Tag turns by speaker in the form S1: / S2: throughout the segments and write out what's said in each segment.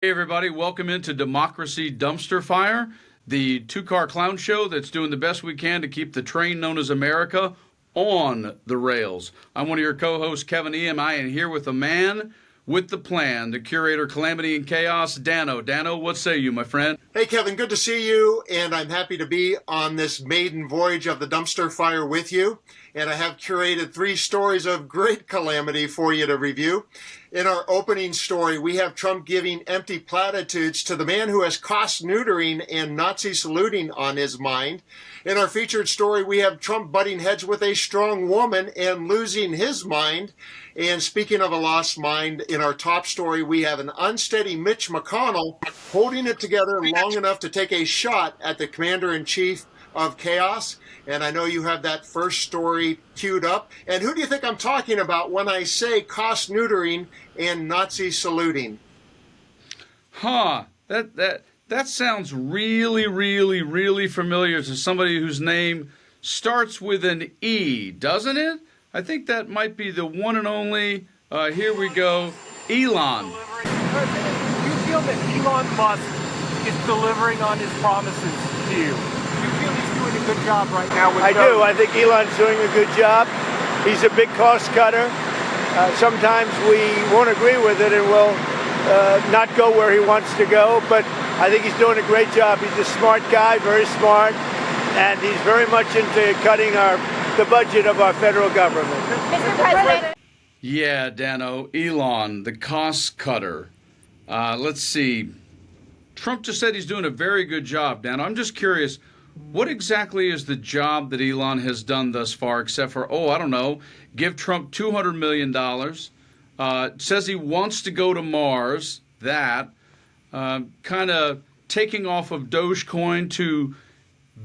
S1: Hey, everybody, welcome into Democracy Dumpster Fire, the two-car clown show that's doing the best we can to keep the train known as America on the rails. I'm one of your co-hosts, Kevin EMI, and here with a man with the plan, the curator, Calamity and Chaos, Dano. Dano, what say you, my friend?
S2: Hey, Kevin, good to see you, and I'm happy to be on this maiden voyage of the dumpster fire with you. And I have curated 3 stories of great calamity for you to review. In our opening story, we have Trump giving empty platitudes to the man who has cost neutering and Nazi saluting on his mind. In our featured story, we have Trump butting heads with a strong woman and losing his mind. And speaking of a lost mind, in our top story, we have an unsteady Mitch McConnell holding it together long enough to take a shot at the commander-in-chief of chaos. And I know you have that first story queued up. And who do you think I'm talking about when I say cost neutering and Nazi saluting?
S1: That sounds really familiar to somebody whose name starts with an E, doesn't it? I think that might be the one and only, here we go, Elon.
S3: President, do you feel that Elon Musk is delivering on his promises to you? Do you feel he's doing a good job right now?
S4: I do. I think Elon's doing a good job. He's a big cost cutter. Sometimes we won't agree with it and we'll not go where he wants to go, but I think he's doing a great job. He's a smart guy, very smart, and he's very much into cutting the budget of our federal government.
S5: Mr. President.
S1: Yeah, Dano, Elon, the cost cutter. Let's see. Trump just said he's doing a very good job, Dano. I'm just curious, what exactly is the job that Elon has done thus far, except for, I don't know, give Trump $200 million, says he wants to go to Mars, that, kind of taking off of Dogecoin to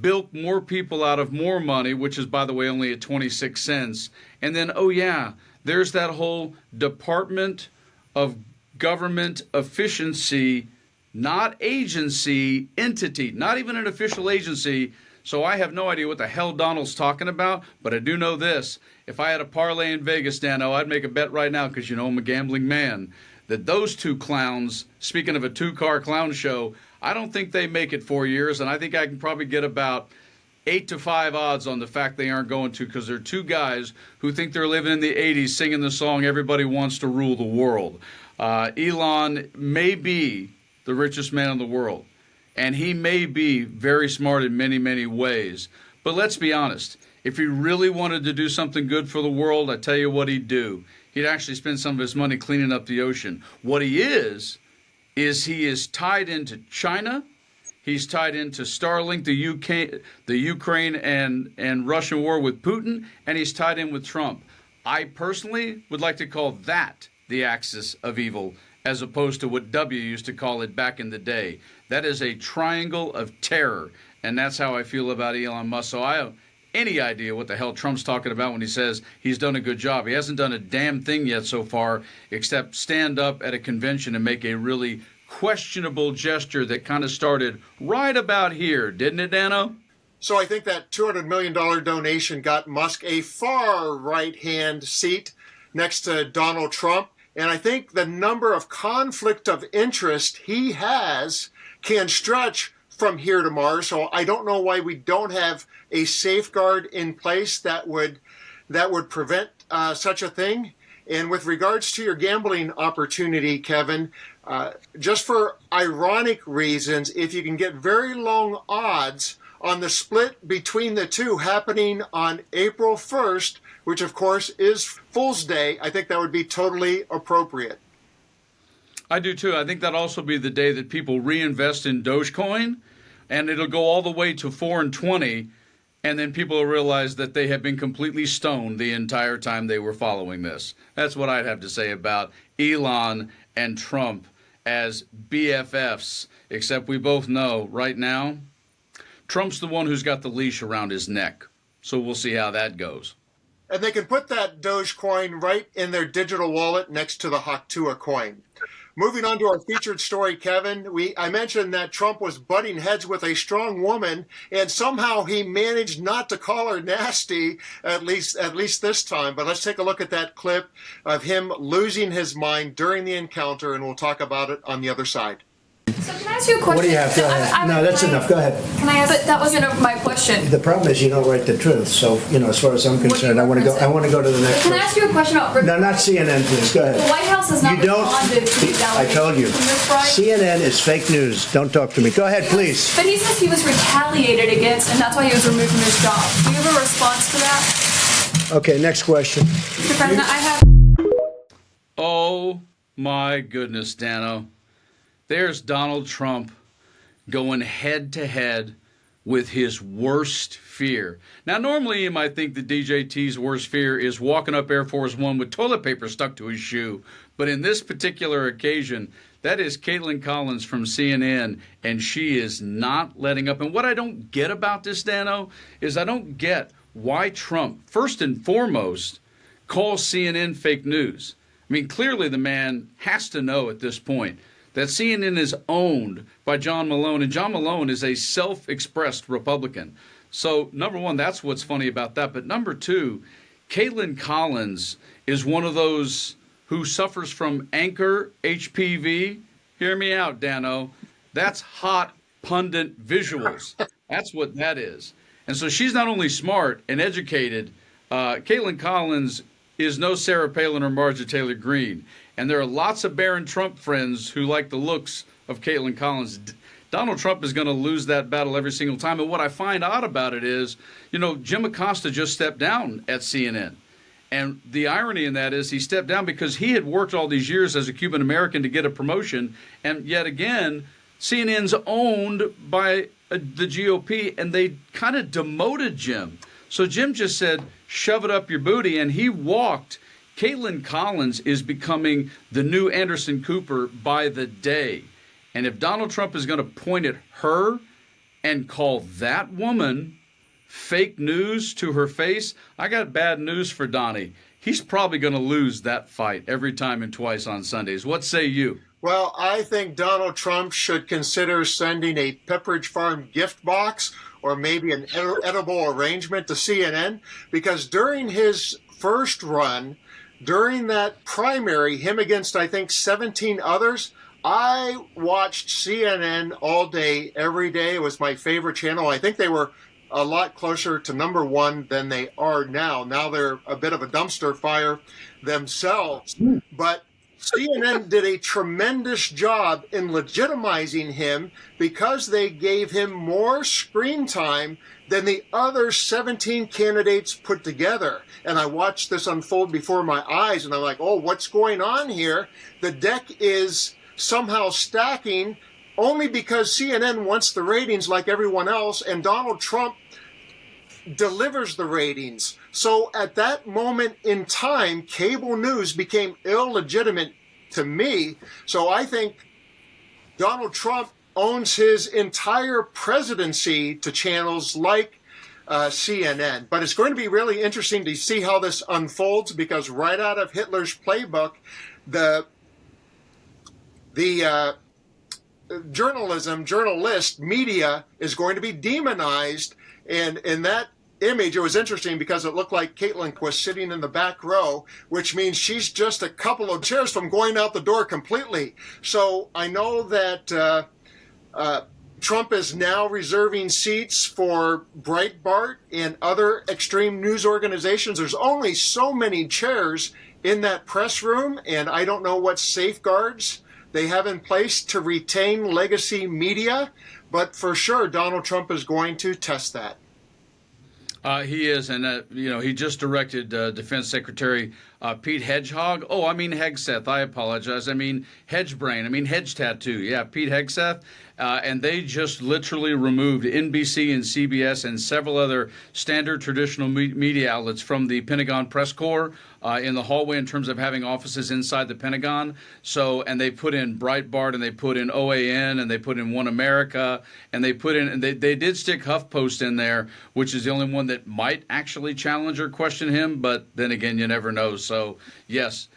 S1: bilk more people out of more money, which is, by the way, only at 26 cents. And then, there's that whole Department of Government Efficiency, not agency, entity, not even an official agency. So I have no idea what the hell Donald's talking about, but I do know this. If I had a parlay in Vegas, Dano, I'd make a bet right now, because you know I'm a gambling man, that those two clowns, speaking of a two-car clown show, I don't think they make it 4 years, and I think I can probably get about 8-5 odds on the fact they aren't going to, because they're two guys who think they're living in the 80s singing the song Everybody Wants to Rule the World. Elon may be the richest man in the world, and he may be very smart in many ways. But let's be honest, if he really wanted to do something good for the world, I tell you what he'd do. He'd actually spend some of his money cleaning up the ocean. What he is he is tied into China. He's tied into Starlink, the Ukraine and Russian war with Putin, and he's tied in with Trump. I personally would like to call that the axis of evil, as opposed to what W used to call it back in the day. That is a triangle of terror, and that's how I feel about Elon Musk. So I have any idea what the hell Trump's talking about when he says he's done a good job. He hasn't done a damn thing yet so far, except stand up at a convention and make a really questionable gesture that kind of started right about here, didn't it, Dano?
S2: So I think that $200 million donation got Musk a far right-hand seat next to Donald Trump. And I think the number of conflict of interest he has can stretch from here to Mars. So I don't know why we don't have a safeguard in place that would prevent such a thing. And with regards to your gambling opportunity, Kevin, just for ironic reasons, if you can get very long odds on the split between the two happening on April 1st, which of course is Fool's Day, I think that would be totally appropriate.
S1: I do too. I think that'll also be the day that people reinvest in Dogecoin, and it'll go all the way to 4 and 20, and then people will realize that they have been completely stoned the entire time they were following this. That's what I'd have to say about Elon and Trump as BFFs, except we both know right now Trump's the one who's got the leash around his neck. So we'll see how that goes.
S2: And they can put that Dogecoin right in their digital wallet next to the Haktua coin. Moving on to our featured story, Kevin, I mentioned that Trump was butting heads with a strong woman, and somehow he managed not to call her nasty, at least this time. But let's take a look at that clip of him losing his mind during the encounter, and we'll talk about it on the other side.
S5: So can I ask you a question?
S6: What do you have? Go ahead. No, that's enough. Go ahead.
S5: Can I ask? But that wasn't my question.
S6: The problem is you don't write the truth. So, as far as I'm concerned, I want to go to the next
S5: Can I ask you a question about?
S6: No, not CNN, please. Go ahead.
S5: The White House has not
S6: You don't-
S5: responded to these
S6: I told you.
S5: allegations from this Friday.
S6: CNN is fake news. Don't talk to me. Go ahead, please.
S5: But he says he was retaliated against, and that's why he was removed from his job. Do you have a response to that?
S6: Okay, next question.
S5: Mr. President, I have.
S1: Oh, my goodness, Dano. There's Donald Trump going head-to-head with his worst fear. Now, normally you might think that DJT's worst fear is walking up Air Force One with toilet paper stuck to his shoe. But in this particular occasion, that is Kaitlan Collins from CNN, and she is not letting up. And what I don't get about this, Dano, is I don't get why Trump, first and foremost, calls CNN fake news. I mean, clearly the man has to know at this point that CNN is owned by John Malone, and John Malone is a self-expressed Republican. So, number one, that's what's funny about that. But number two, Kaitlan Collins is one of those who suffers from anchor HPV. Hear me out, Dano. That's hot pundit visuals. That's what that is. And so she's not only smart and educated, Kaitlan Collins is no Sarah Palin or Marjorie Taylor Greene. And there are lots of Barron Trump friends who like the looks of Kaitlan Collins. Donald Trump is going to lose that battle every single time. And what I find odd about it is, Jim Acosta just stepped down at CNN. And the irony in that is he stepped down because he had worked all these years as a Cuban American to get a promotion. And yet again, CNN's owned by the GOP, and they kind of demoted Jim. So Jim just said, shove it up your booty, and he walked. Kaitlan Collins is becoming the new Anderson Cooper by the day. And if Donald Trump is going to point at her and call that woman fake news to her face, I got bad news for Donnie. He's probably going to lose that fight every time and twice on Sundays. What say you?
S2: Well, I think Donald Trump should consider sending a Pepperidge Farm gift box or maybe an edible arrangement to CNN, because during his first run, during that primary, him against, I think, 17 others, I watched CNN all day, every day. It was my favorite channel. I think they were a lot closer to number one than they are now. Now they're a bit of a dumpster fire themselves. But CNN did a tremendous job in legitimizing him because they gave him more screen time than the other 17 candidates put together. And I watched this unfold before my eyes, and I'm like, oh, what's going on here? The deck is somehow stacking only because CNN wants the ratings like everyone else, and Donald Trump delivers the ratings. So at that moment in time, cable news became illegitimate to me. So I think Donald Trump owns his entire presidency to channels like CNN. But it's going to be really interesting to see how this unfolds, because right out of Hitler's playbook, the journalist, media is going to be demonized. And in that image, it was interesting because it looked like Kaitlan was sitting in the back row, which means she's just a couple of chairs from going out the door completely. So I know that Trump is now reserving seats for Breitbart and other extreme news organizations. There's only so many chairs in that press room, and I don't know what safeguards they have in place to retain legacy media, but for sure Donald Trump is going to test that.
S1: He is, and he just directed Defense Secretary Pete Hedgehog. Oh, I mean Hegseth. I apologize. I mean Hedgebrain. I mean Hedge Tattoo. Yeah, Pete Hegseth. And they just literally removed NBC and CBS and several other standard traditional media outlets from the Pentagon press corps in the hallway in terms of having offices inside the Pentagon. So, and they put in Breitbart, and they put in OAN, and they put in One America, and they put in, and they did stick HuffPost in there, which is the only one that might actually challenge or question him. But then again, you never know. So, yes,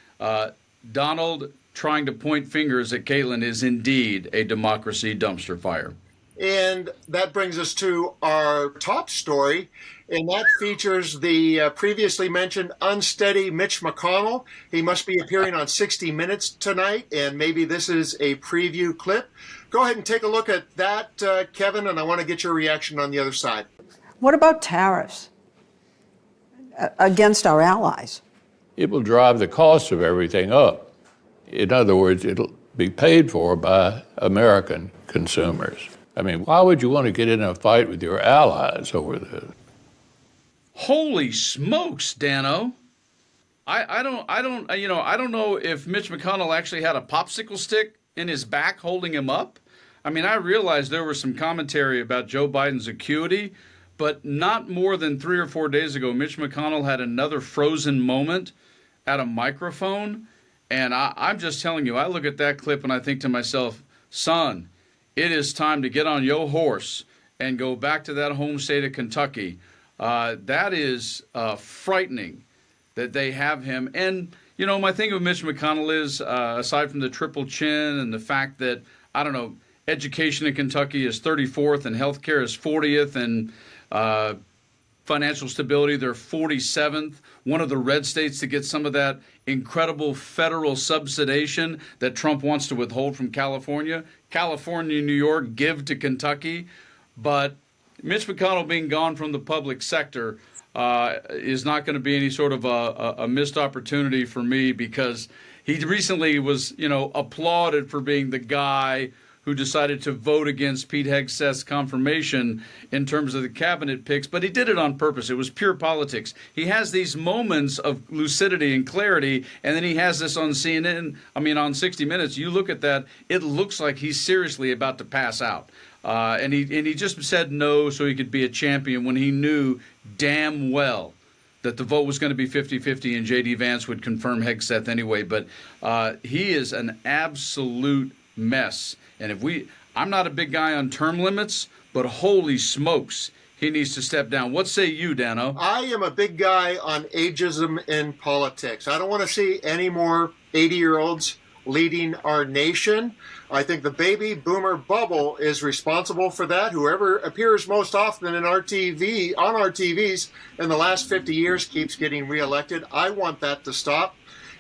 S1: Donald trying to point fingers at Kaitlan is indeed a democracy dumpster fire.
S2: And that brings us to our top story, and that features the previously mentioned unsteady Mitch McConnell. He must be appearing on 60 Minutes tonight, and maybe this is a preview clip. Go ahead and take a look at that, Kevin, and I want to get your reaction on the other side.
S7: What about tariffs against our allies?
S8: It will drive the cost of everything up. In other words, it'll be paid for by American consumers. I mean, why would you want to get in a fight with your allies over this?
S1: Holy smokes, Dano. I don't know if Mitch McConnell actually had a popsicle stick in his back holding him up. I mean, I realized there was some commentary about Joe Biden's acuity, but not more than 3 or 4 days ago, Mitch McConnell had another frozen moment at a microphone. And I'm just telling you, I look at that clip and I think to myself, son, it is time to get on your horse and go back to that home state of Kentucky. That is frightening that they have him. And, you know, my thing with Mitch McConnell is, aside from the triple chin and the fact that, I don't know, education in Kentucky is 34th and healthcare is 40th and financial stability, they're 47th. One of the red states to get some of that incredible federal subsidization that Trump wants to withhold from California. California and New York give to Kentucky. But Mitch McConnell being gone from the public sector is not going to be any sort of a missed opportunity for me, because he recently was, you know, applauded for being the guy who decided to vote against Pete Hegseth's confirmation in terms of the cabinet picks, but he did it on purpose. It was pure politics. He has these moments of lucidity and clarity, and then he has this on CNN, on 60 Minutes. You look at that, it looks like he's seriously about to pass out. And he just said no so he could be a champion when he knew damn well that the vote was going to be 50-50 and J.D. Vance would confirm Hegseth anyway. But he is an absolute mess. And I'm not a big guy on term limits, but holy smokes, he needs to step down. What say you, Dano?
S2: I am a big guy on ageism in politics. I don't want to see any more 80-year-olds leading our nation. I think the baby boomer bubble is responsible for that. Whoever appears most often on our TVs in the last 50 years keeps getting reelected. I want that to stop.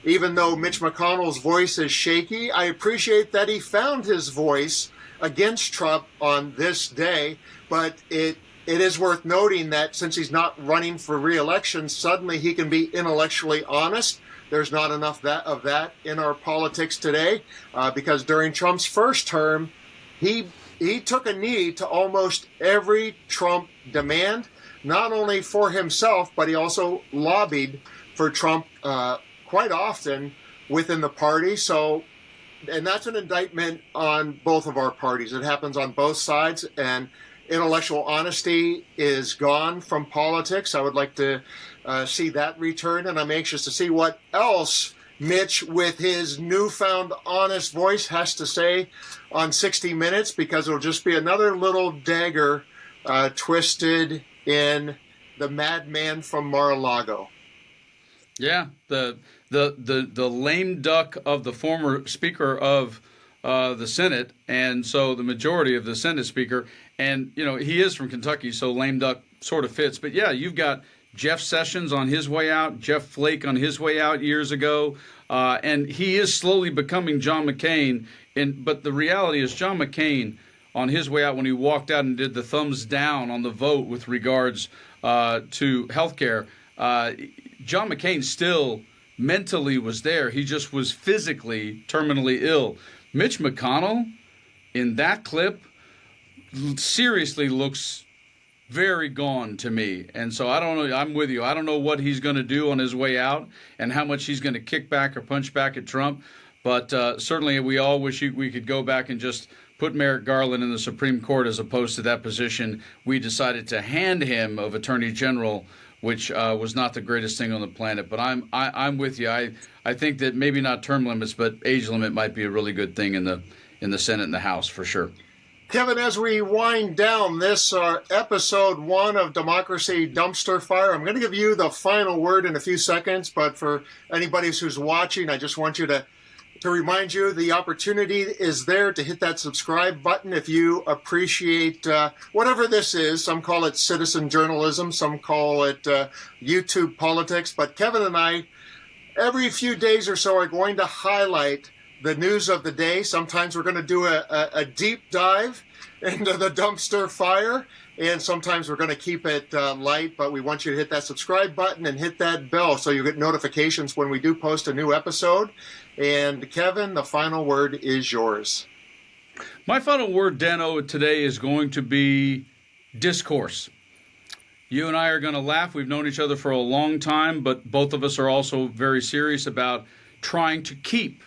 S2: Even though Mitch McConnell's voice is shaky, I appreciate that he found his voice against Trump on this day. But it is worth noting that since he's not running for re-election, suddenly he can be intellectually honest. There's not enough of that in our politics today, because during Trump's first term, he took a knee to almost every Trump demand, not only for himself, but he also lobbied for Trump quite often within the party. So, and that's an indictment on both of our parties. It happens on both sides, and intellectual honesty is gone from politics. I would like to see that return, and I'm anxious to see what else Mitch, with his newfound honest voice, has to say on 60 Minutes, because it'll just be another little dagger twisted in the madman from Mar-a-Lago.
S1: Yeah, the lame duck of the former Speaker of the Senate, and so the majority of the Senate Speaker. And, you know, he is from Kentucky, so lame duck sort of fits. But, yeah, you've got Jeff Sessions on his way out, Jeff Flake on his way out years ago, and he is slowly becoming John McCain. But the reality is John McCain, on his way out when he walked out and did the thumbs down on the vote with regards to health care, John McCain still mentally was there. He just was physically terminally ill. Mitch McConnell, in that clip, seriously looks very gone to me. And so I don't know. I'm with you. I don't know what he's going to do on his way out and how much he's going to kick back or punch back at Trump. But certainly we all wish we could go back and just put Merrick Garland in the Supreme Court as opposed to that position we decided to hand him of Attorney General, which was not the greatest thing on the planet. But I'm with you. I think that maybe not term limits, but age limit might be a really good thing in the Senate and the House for sure.
S2: Kevin, as we wind down this episode 1 of Democracy Dumpster Fire, I'm going to give you the final word in a few seconds. But for anybody who's watching, I just want you to to remind you the opportunity is there to hit that subscribe button if you appreciate whatever this is. Some call it citizen journalism, some call it YouTube politics, but Kevin and I, every few days or so, are going to highlight the news of the day. Sometimes we're going to do a deep dive into the dumpster fire, and sometimes we're going to keep it light, but we want you to hit that subscribe button and hit that bell so you get notifications when we do post a new episode. And Kevin, the final word is yours.
S1: My final word, Dano, today is going to be discourse. You and I are going to laugh. We've known each other for a long time, but both of us are also very serious about trying to keep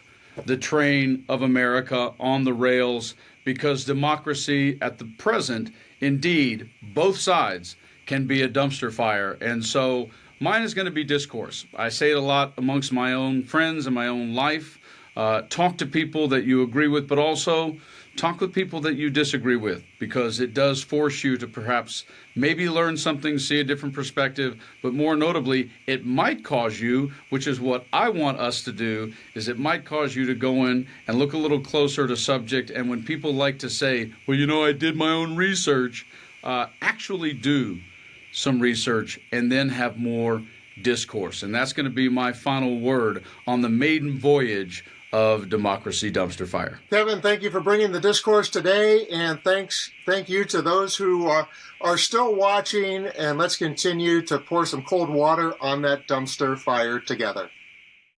S1: the train of America on the rails, because democracy at the present, indeed, both sides can be a dumpster fire. And so mine is going to be discourse. I say it a lot amongst my own friends and my own life. Talk to people that you agree with, but also talk with people that you disagree with, because it does force you to perhaps maybe learn something, see a different perspective, but more notably, it might cause you, which is what I want us to do, is it might cause you to go in and look a little closer to subject. And when people like to say, well, you know, I did my own research, actually do some research and then have more discourse. And that's going to be my final word on the maiden voyage of Democracy Dumpster Fire.
S2: Kevin, thank you for bringing the discourse today, and thank you to those who are still watching, and let's continue to pour some cold water on that dumpster fire together.